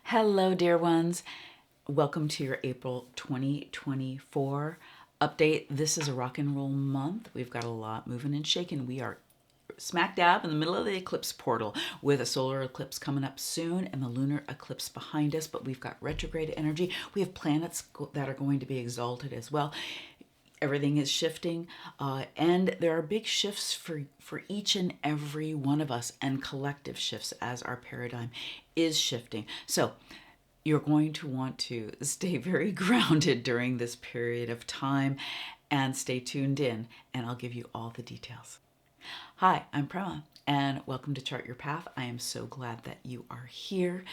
Hello, dear ones. Welcome to your April 2024 update. This is a rock and roll month. We've got a lot moving and shaking. We are smack dab in the middle of the eclipse portal with a solar eclipse coming up soon and the lunar eclipse behind us, but we've got retrograde energy. We have planets that are going to be exalted as well. Everything is shifting, and there are big shifts for each and every one of us, and collective shifts as our paradigm is shifting. So you're going to want to stay very grounded during this period of time and stay tuned in, and I'll give you all the details. Hi, I'm Prema, and welcome to Chart Your Path. I am so glad that you are here.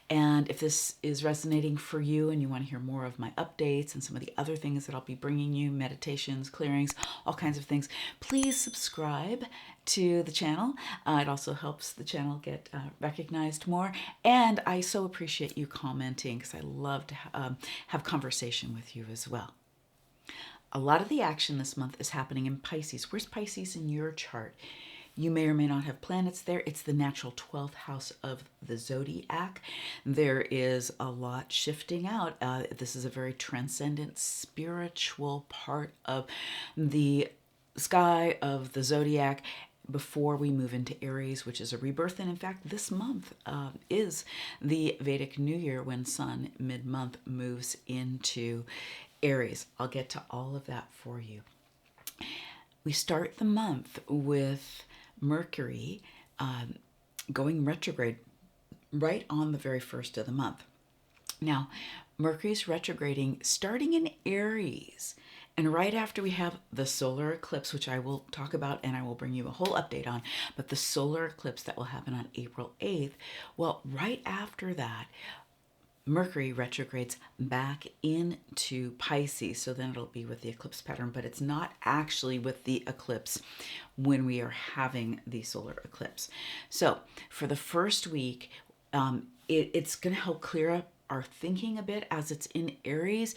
And if this is resonating for you and you want to hear more of my updates and some of the other things that I'll be bringing you, meditations, clearings, all kinds of things, please subscribe to the channel. It also helps the channel get recognized more. And I so appreciate you commenting because I love to have conversation with you as well. A lot of the action this month is happening in Pisces. Where's Pisces in your chart? You may or may not have planets there. It's the natural 12th house of the zodiac. There is a lot shifting out. This is a very transcendent, spiritual part of the sky of the zodiac before we move into Aries, which is a rebirth. And in fact, this month is the Vedic New Year when Sun mid-month moves into Aries. I'll get to all of that for you. We start the month with Mercury going retrograde right on the very first of the month. Now, Mercury's retrograding starting in Aries, and right after we have the solar eclipse, which I will talk about and I will bring you a whole update on, but the solar eclipse that will happen on April 8th, well, right after that, Mercury retrogrades back into Pisces, so then it'll be with the eclipse pattern, but it's not actually with the eclipse when we are having the solar eclipse. So for the first week, it's going to help clear up our thinking a bit as it's in Aries.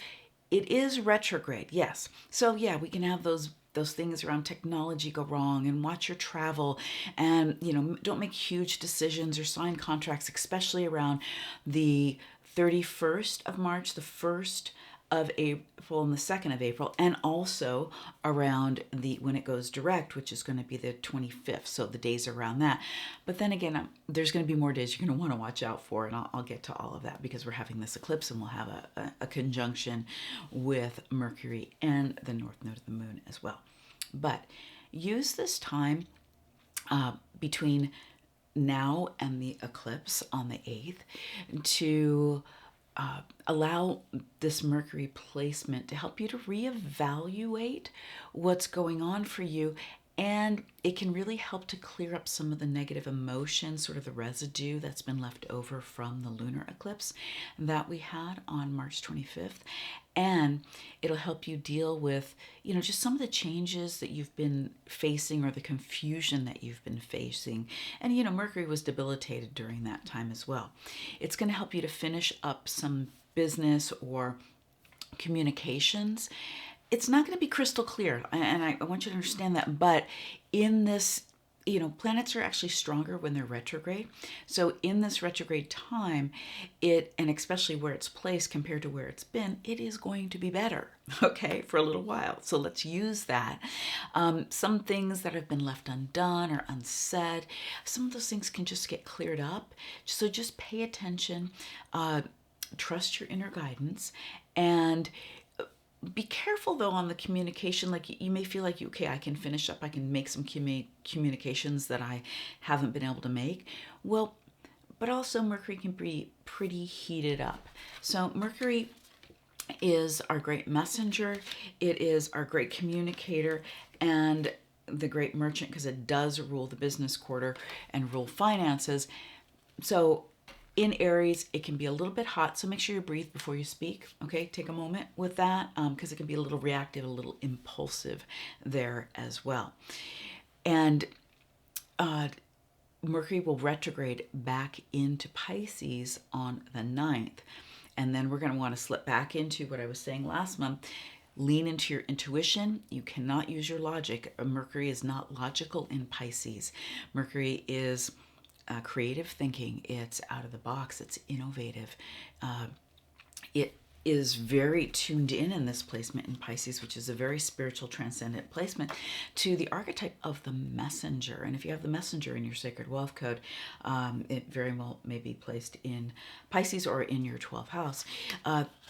It is retrograde, yes. So yeah, we can have those things around technology go wrong, and watch your travel, and don't make huge decisions or sign contracts, especially around the 31st of March, the 1st of April, and the 2nd of April, and also around when it goes direct, which is going to be the 25th, so the days around that. But then again, there's going to be more days you're going to want to watch out for, and I'll get to all of that because we're having this eclipse and we'll have a conjunction with Mercury and the north node of the moon as well. But use this time between now and the eclipse on the 8th to allow this Mercury placement to help you to reevaluate what's going on for you. And it can really help to clear up some of the negative emotions, sort of the residue that's been left over from the lunar eclipse that we had on March 25th. And it'll help you deal with, just some of the changes that you've been facing or the confusion that you've been facing. And, Mercury was debilitated during that time as well. It's going to help you to finish up some business or communications. It's not going to be crystal clear, and I want you to understand that. But in this, planets are actually stronger when they're retrograde. So in this retrograde time, and especially where it's placed compared to where it's been, it is going to be better, okay, for a little while. So let's use that. Some things that have been left undone or unsaid, some of those things can just get cleared up. So just pay attention, trust your inner guidance, and be careful though on the communication. Like you may feel like, okay, I can finish up, I can make some communications that I haven't been able to make. Well, but also Mercury can be pretty heated up. So Mercury is our great messenger. It is our great communicator and the great merchant, because it does rule the business quarter and rule finances. So in Aries, it can be a little bit hot, so make sure you breathe before you speak, okay? Take a moment with that, because it can be a little reactive, a little impulsive there as well. And Mercury will retrograde back into Pisces on the 9th. And then we're going to want to slip back into what I was saying last month. Lean into your intuition. You cannot use your logic. Mercury is not logical in Pisces. Mercury is creative thinking. It's out of the box. It's innovative. It is very tuned in this placement in Pisces, which is a very spiritual, transcendent placement, to the archetype of the messenger. And if you have the messenger in your Sacred Wealth Code, it very well may be placed in Pisces or in your 12th house.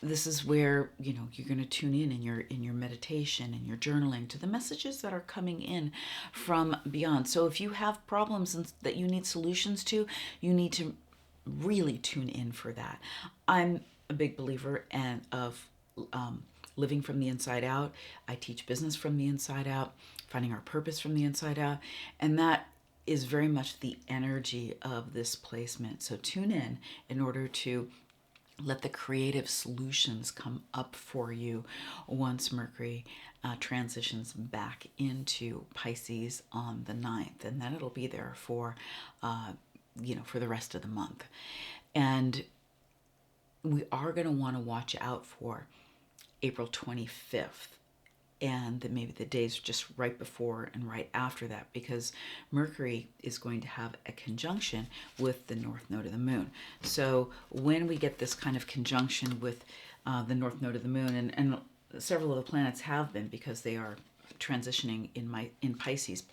This is where, you know, you're going to tune in your meditation and your journaling to the messages that are coming in from beyond. So if you have problems that you need solutions to, you need to really tune in for that. I'm a big believer of living from the inside out. I teach business from the inside out, finding our purpose from the inside out, and that is very much the energy of this placement. So tune in order to let the creative solutions come up for you once Mercury transitions back into Pisces on the 9th, and then it'll be there for for the rest of the month. And we are going to want to watch out for April 25th and maybe the days just right before and right after that, because Mercury is going to have a conjunction with the North Node of the Moon. So when we get this kind of conjunction with the North Node of the Moon, and several of the planets have been, because they are transitioning in Pisces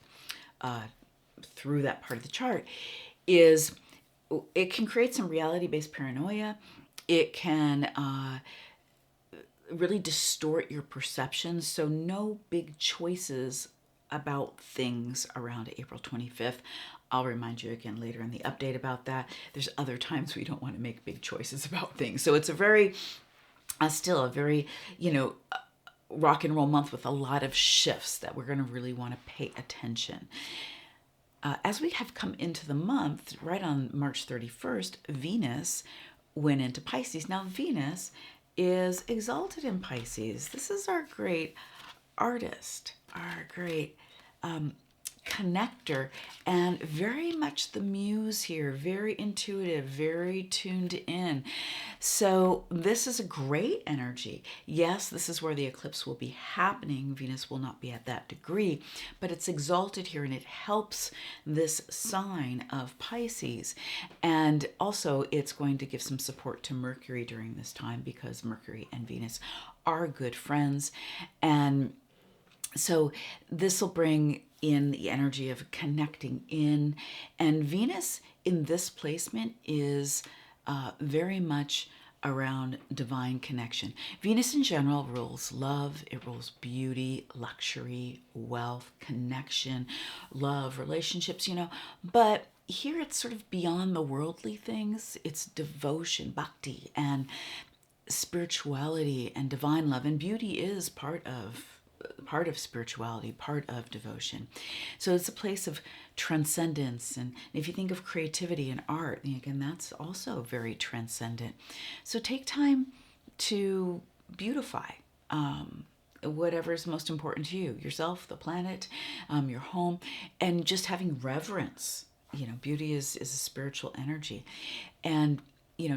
through that part of the chart, it can create some reality-based paranoia. It can really distort your perceptions. So no big choices about things around April 25th. I'll remind you again later in the update about that. There's other times we don't want to make big choices about things. So it's still a very, rock and roll month with a lot of shifts that we're going to really want to pay attention. As we have come into the month, right on March 31st, Venus went into Pisces. Now, Venus is exalted in Pisces. This is our great artist, our great connector, and very much the muse here, very intuitive, very tuned in. So this is a great energy. Yes, this is where the eclipse will be happening. Venus will not be at that degree, but it's exalted here, and it helps this sign of Pisces. And also it's going to give some support to Mercury during this time, because Mercury and Venus are good friends. And so this will bring in the energy of connecting in. And Venus in this placement is very much around divine connection. Venus in general rules love, it rules beauty, luxury, wealth, connection, love, relationships, but here it's sort of beyond the worldly things. It's devotion, bhakti, and spirituality and divine love. And beauty is part of spirituality, part of devotion. So it's a place of transcendence. And if you think of creativity and art, again, that's also very transcendent. So take time to beautify whatever is most important to you, yourself, the planet, your home, and just having reverence. Beauty is a spiritual energy. And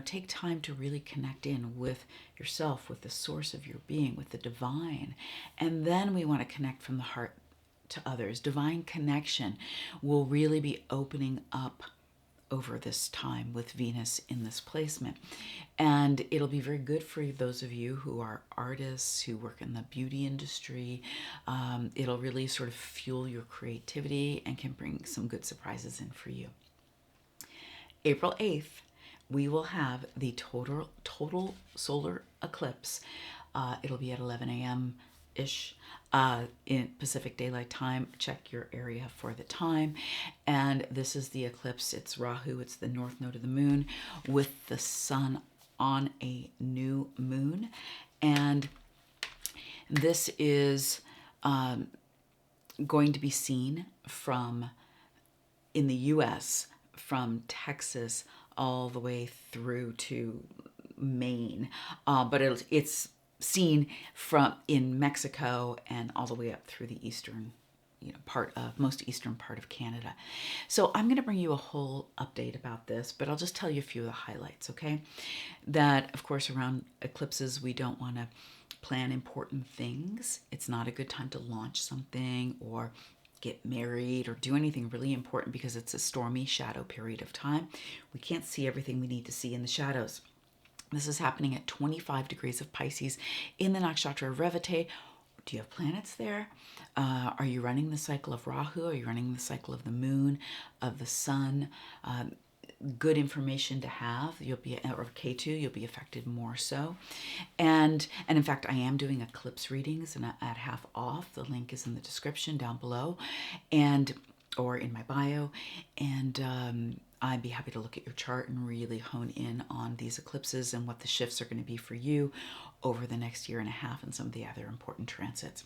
take time to really connect in with yourself, with the source of your being, with the divine. And then we want to connect from the heart to others. Divine connection will really be opening up over this time with Venus in this placement. And it'll be very good for those of you who are artists, who work in the beauty industry. It'll really sort of fuel your creativity and can bring some good surprises in for you. April 8th, we will have the total solar eclipse. It'll be at 11 a.m.-ish in Pacific Daylight Time. Check your area for the time. And this is the eclipse. It's Rahu. It's the North Node of the Moon with the Sun on a new moon. And this is going to be seen in the U.S. from Texas all the way through to Maine, but it's seen in Mexico and all the way up through the eastern, most eastern part of Canada. So I'm going to bring you a whole update about this, but I'll just tell you a few of the highlights, okay? That, of course, around eclipses, we don't want to plan important things. It's not a good time to launch something or get married or do anything really important because it's a stormy shadow period of time. We can't see everything we need to see in the shadows. This is happening at 25 degrees of Pisces in the nakshatra of Revate. Do you have planets there? Are you running the cycle of Rahu? Are you running the cycle of the moon, of the sun? Good information to have. You'll be, or K2, you'll be affected more so. And in fact, I am doing eclipse readings and at half off. The link is in the description down below, or in my bio. And I'd be happy to look at your chart and really hone in on these eclipses and what the shifts are going to be for you over the next year and a half and some of the other important transits.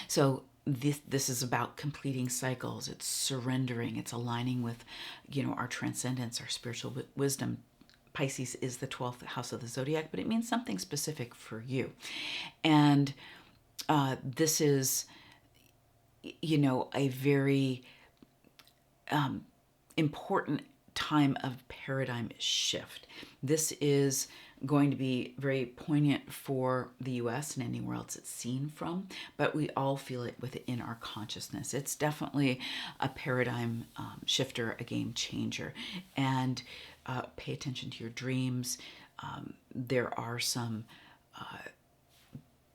So this is about completing cycles. It's surrendering. It's aligning with, our transcendence, our spiritual wisdom. Pisces is the 12th house of the zodiac, but it means something specific for you. And this is, a very important time of paradigm shift. This is going to be very poignant for the US and anywhere else it's seen from, but we all feel it within our consciousness. It's definitely a paradigm shifter, a game changer. And pay attention to your dreams. There are some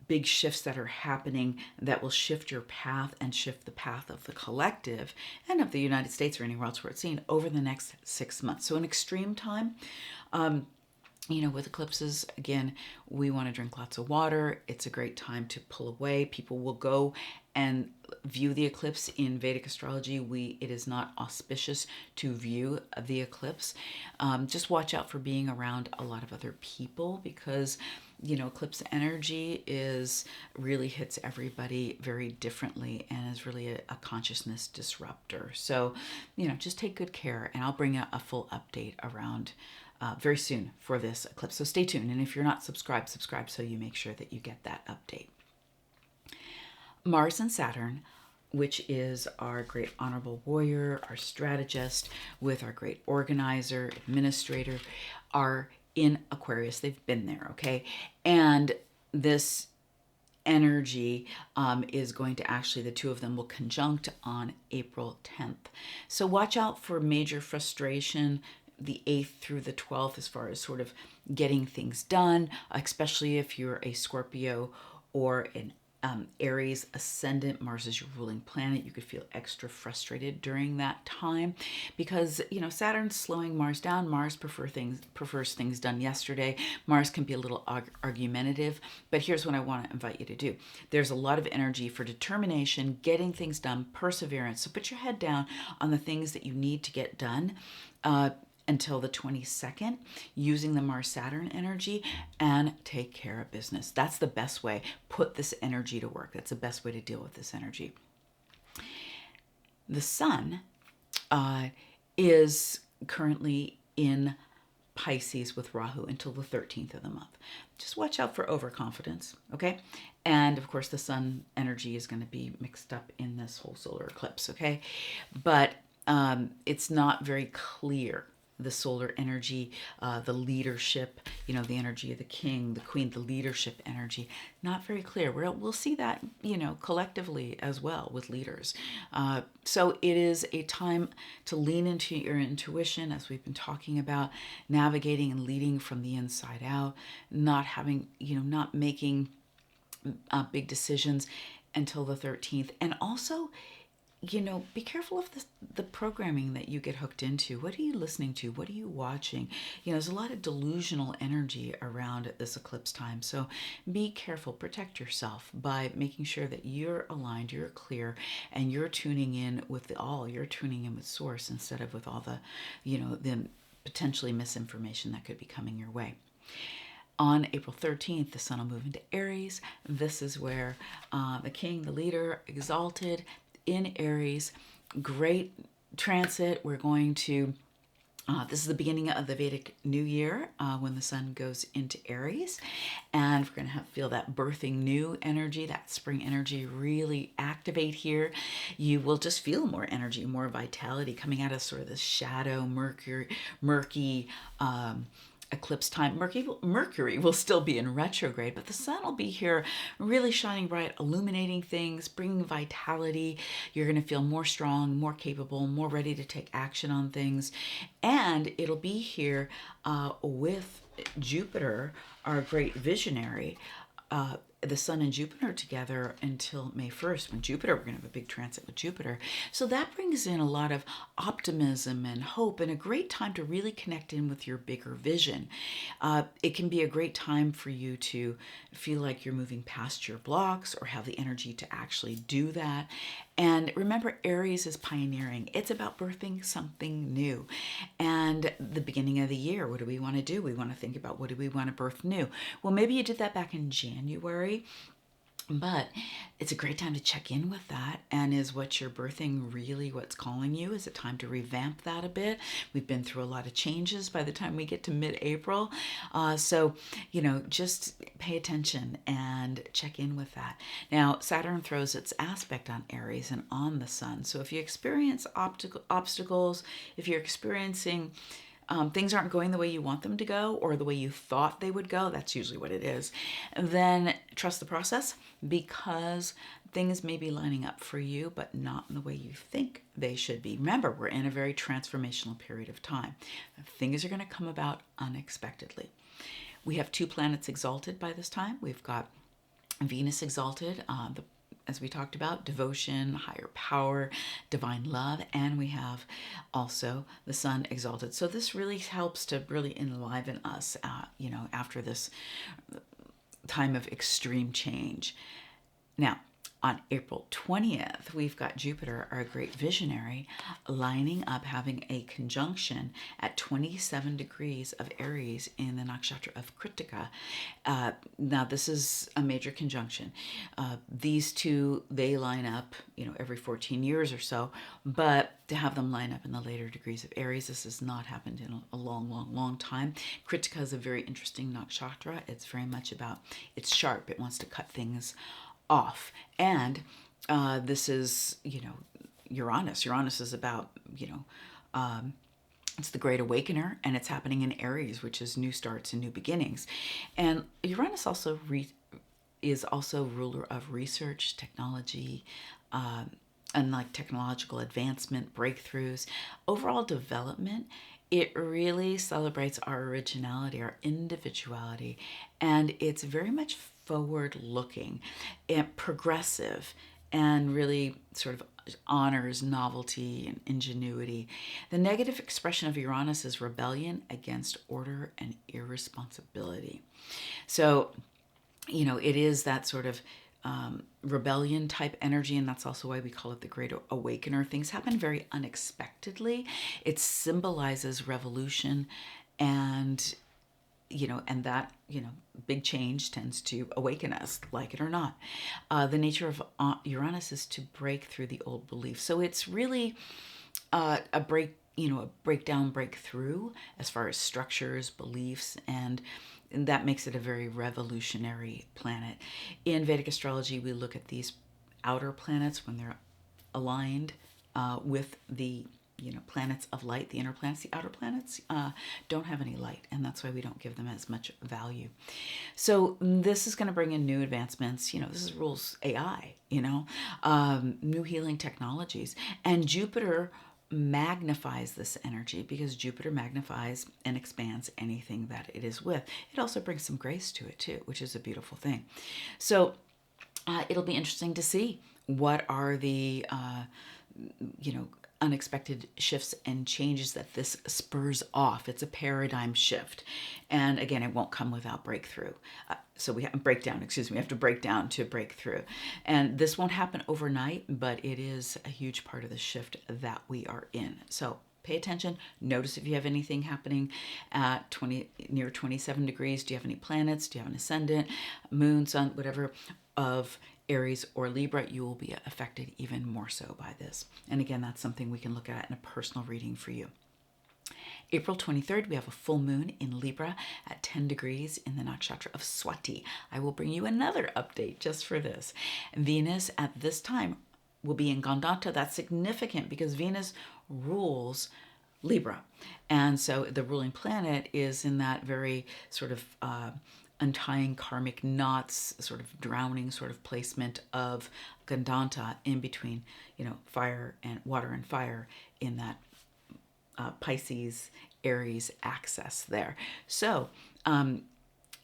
big shifts that are happening that will shift your path and shift the path of the collective and of the United States or anywhere else where it's seen over the next 6 months. So an extreme time. With eclipses, again, we want to drink lots of water. It's a great time to pull away. People will go and view the eclipse. In Vedic astrology, it is not auspicious to view the eclipse. Just watch out for being around a lot of other people because, eclipse energy really hits everybody very differently and is really a consciousness disruptor. So, just take good care, and I'll bring a full update around very soon for this eclipse. So stay tuned. And if you're not subscribed, subscribe so you make sure that you get that update. Mars and Saturn, which is our great honorable warrior, our strategist, with our great organizer, administrator, are in Aquarius. They've been there, okay? And this energy is going to actually, the two of them will conjunct on April 10th. So watch out for major frustration the 8th through the 12th as far as sort of getting things done, especially if you're a Scorpio or an Aries ascendant. Mars is your ruling planet. You could feel extra frustrated during that time because, Saturn's slowing Mars down. Mars prefers things done yesterday. Mars can be a little argumentative, but here's what I want to invite you to do. There's a lot of energy for determination, getting things done, perseverance. So put your head down on the things that you need to get done until the 22nd, using the Mars-Saturn energy, and take care of business. That's the best way. Put this energy to work. That's the best way to deal with this energy. The sun is currently in Pisces with Rahu until the 13th of the month. Just watch out for overconfidence, okay? And of course, the sun energy is going to be mixed up in this whole solar eclipse, okay? But it's not very clear. The solar energy, the leadership, the energy of the king, the queen, the leadership energy, not very clear. We'll see that, collectively as well with leaders. So it is a time to lean into your intuition, as we've been talking about, navigating and leading from the inside out, not having, not making big decisions until the 13th. And also, be careful of the programming that you get hooked into. What are you listening to? What are you watching? There's a lot of delusional energy around at this eclipse time. So be careful, protect yourself by making sure that you're aligned, you're clear, and you're tuning in with you're tuning in with source instead of with all the, the potentially misinformation that could be coming your way. On April 13th, the sun will move into Aries. This is where the king, the leader, exalted, in Aries, great transit. We're going to, this is the beginning of the Vedic New Year when the sun goes into Aries. And we're going to feel that birthing new energy, that spring energy really activate here. You will just feel more energy, more vitality coming out of sort of the shadow, murky, eclipse time. Mercury will still be in retrograde, but the sun will be here really shining bright, illuminating things, bringing vitality. You're going to feel more strong, more capable, more ready to take action on things. And it'll be here with Jupiter, our great visionary. The sun and Jupiter together until May 1st, when Jupiter, we're going to have a big transit with Jupiter. So that brings in a lot of optimism and hope, and a great time to really connect in with your bigger vision. It can be a great time for you to feel like you're moving past your blocks or have the energy to actually do that. And remember, Aries is pioneering. It's about birthing something new. And the beginning of the year, what do we want to do? We want to think about, what do we want to birth new? Well, maybe you did that back in January, but it's a great time to check in with that. And is what you're birthing really what's calling you? Is it time to revamp that a bit? We've been through a lot of changes by the time we get to mid-April. So, just pay attention and check in with that. Now, Saturn throws its aspect on Aries and on the sun. So if you experience obstacles, if you're experiencing things aren't going the way you want them to go or the way you thought they would go, that's usually what it is, then trust the process, because things may be lining up for you, but not in the way you think they should be. Remember, we're in a very transformational period of time. Things are going to come about unexpectedly. We have 2 planets exalted by this time. We've got Venus exalted, as we talked about, devotion, higher power, divine love, and we have also the sun exalted. So this really helps to really enliven us, after this time of extreme change. Now, on April 20th, we've got Jupiter, our great visionary, lining up, having a conjunction at 27 degrees of Aries in the nakshatra of Kritika. Now, this is a major conjunction. These two, they line up, every 14 years or so, but to have them line up in the later degrees of Aries, this has not happened in a long, long, long time. Kritika is a very interesting nakshatra. It's very much about, it's sharp. It wants to cut things off. And this is, Uranus. Uranus is about, it's the great awakener, and it's happening in Aries, which is new starts and new beginnings. And Uranus also is also ruler of research, technology, and like technological advancement, breakthroughs, overall development. It really celebrates our originality, our individuality, and it's very much forward-looking and progressive, and really sort of honors novelty and ingenuity. The negative expression of Uranus is rebellion against order and irresponsibility. So, it is that sort of rebellion type energy, and that's also why we call it the Great Awakener. Things happen very unexpectedly. It symbolizes revolution, and that, big change tends to awaken us, like it or not. The nature of Uranus is to break through the old beliefs. So it's really a breakdown, breakthrough as far as structures, beliefs, and that makes it a very revolutionary planet. In Vedic astrology, we look at these outer planets when they're aligned with the planets of light, the inner planets. The outer planets don't have any light, and that's why we don't give them as much value. So this is going to bring in new advancements. This rules AI, new healing technologies. And Jupiter magnifies this energy, because Jupiter magnifies and expands anything that it is with. It also brings some grace to it too, which is a beautiful thing. So it'll be interesting to see what are the unexpected shifts and changes that this spurs off. It's a paradigm shift. And again, it won't come without breakthrough. So we have we have to break down to break through. And this won't happen overnight, but it is a huge part of the shift that we are in. So pay attention. Notice if you have anything happening at near 27 degrees. Do you have any planets? Do you have an ascendant, moon, sun, whatever, of Aries or Libra? You will be affected even more so by this. And again, that's something we can look at in a personal reading for you. April 23rd, we have a full moon in Libra at 10 degrees in the nakshatra of Swati. I will bring you another update just for this. Venus at this time will be in Gandanta. That's significant because Venus rules Libra. And so the ruling planet is in that very sort of untying karmic knots, sort of drowning sort of placement of Gandanta in between, fire and water and fire in that Pisces, Aries axis there. So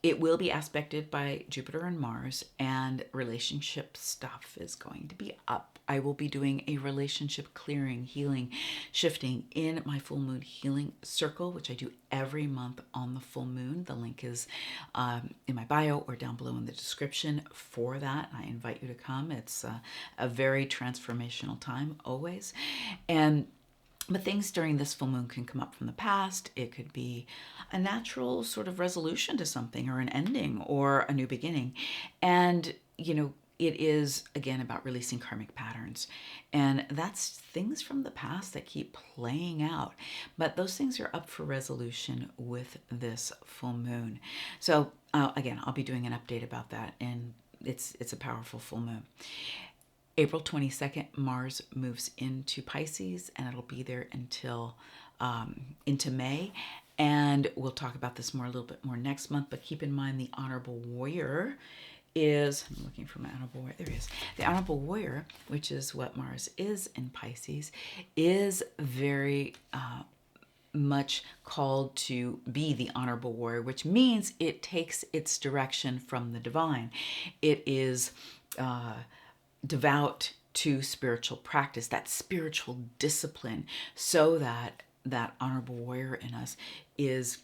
it will be aspected by Jupiter and Mars, and relationship stuff is going to be up. I will be doing a relationship clearing, healing, shifting in my full moon healing circle, which I do every month on the full moon. The link is in my bio or down below in the description for that. I invite you to come. It's a very transformational time always. But things during this full moon can come up from the past. It could be a natural sort of resolution to something, or an ending, or a new beginning. And, it is, again, about releasing karmic patterns. And that's things from the past that keep playing out. But those things are up for resolution with this full moon. So, again, I'll be doing an update about that. And it's a powerful full moon. April 22nd, Mars moves into Pisces, and it'll be there until into May. And we'll talk about this a little bit more next month, but keep in mind the Honorable Warrior is, I'm looking for my Honorable Warrior, there he is. The Honorable Warrior, which is what Mars is in Pisces, is very much called to be the honorable warrior, which means it takes its direction from the divine. It is devout to spiritual practice, that spiritual discipline, so that that honorable warrior in us is,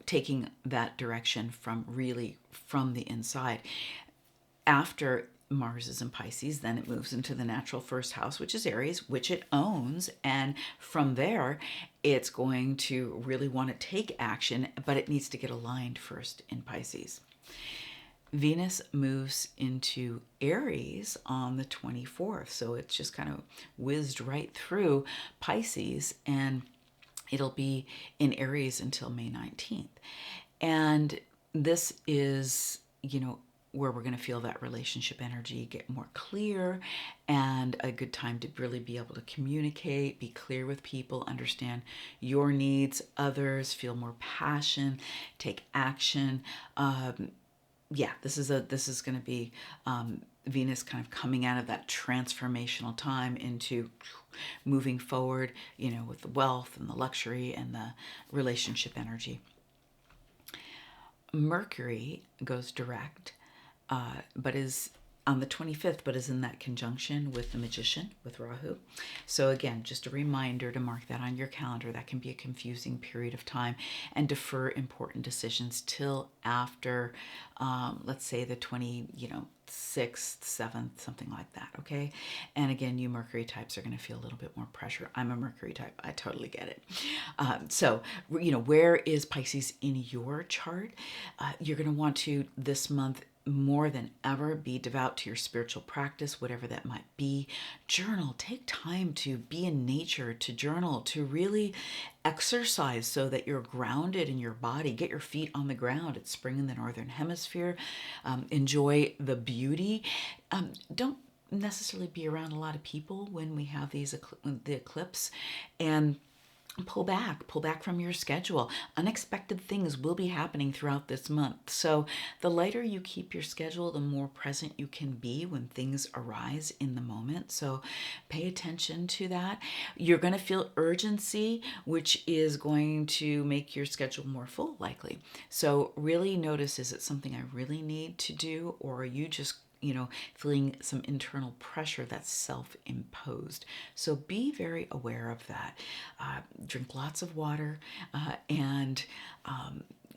taking that direction from the inside. After Mars is in Pisces, then it moves into the natural first house, which is Aries, which it owns. And from there, it's going to really want to take action, but it needs to get aligned first in Pisces. Venus moves into Aries on the 24th. So it's just kind of whizzed right through Pisces, and it'll be in Aries until May 19th. And this is, where we're going to feel that relationship energy get more clear, and a good time to really be able to communicate, be clear with people, understand your needs, others, feel more passion, take action. This is going to be Venus kind of coming out of that transformational time into moving forward, with the wealth and the luxury and the relationship energy. Mercury goes direct, but is on the 25th, but is in that conjunction with the Magician, with Rahu. So again, just a reminder to mark that on your calendar. That can be a confusing period of time, and defer important decisions till after, let's say the 26th, 7th, something like that, okay? And again, you Mercury types are going to feel a little bit more pressure. I'm a Mercury type. I totally get it. So, where is Pisces in your chart? You're going to want to, this month, more than ever, be devout to your spiritual practice, whatever that might be. Journal. Take time to be in nature, to journal, to really exercise so that you're grounded in your body. Get your feet on the ground. It's spring in the northern hemisphere. Enjoy the beauty. Don't necessarily be around a lot of people when we have the eclipse, and pull back from your schedule. Unexpected things will be happening throughout this month. So the lighter you keep your schedule, the more present you can be when things arise in the moment. So pay attention to that. You're going to feel urgency, which is going to make your schedule more full, likely. So really notice, is it something I really need to do, or are you just feeling some internal pressure that's self-imposed? So be very aware of that. Drink lots of water, and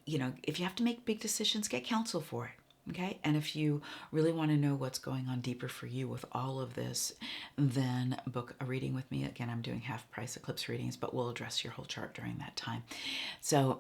if you have to make big decisions, get counsel for it. Okay. And if you really want to know what's going on deeper for you with all of this, then book a reading with me. Again, I'm doing half price eclipse readings, but we'll address your whole chart during that time. So,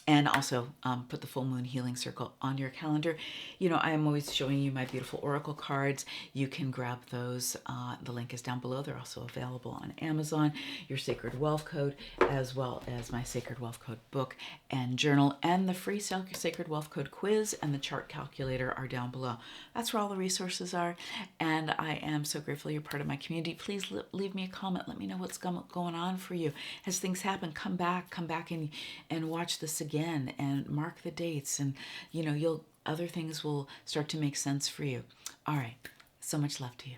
And also put the full moon healing circle on your calendar. You know, I am always showing you my beautiful oracle cards. You can grab those. The link is down below. They're also available on Amazon. Your Sacred Wealth Code, as well as my Sacred Wealth Code book and journal, and the free Sacred Wealth Code quiz and the chart calculator are down below. That's where all the resources are. And I am so grateful you're part of my community. Please leave me a comment. Let me know what's going on for you. As things happen, come back and watch this again and mark the dates, and you know, other things will start to make sense for you. All right, so much love to you.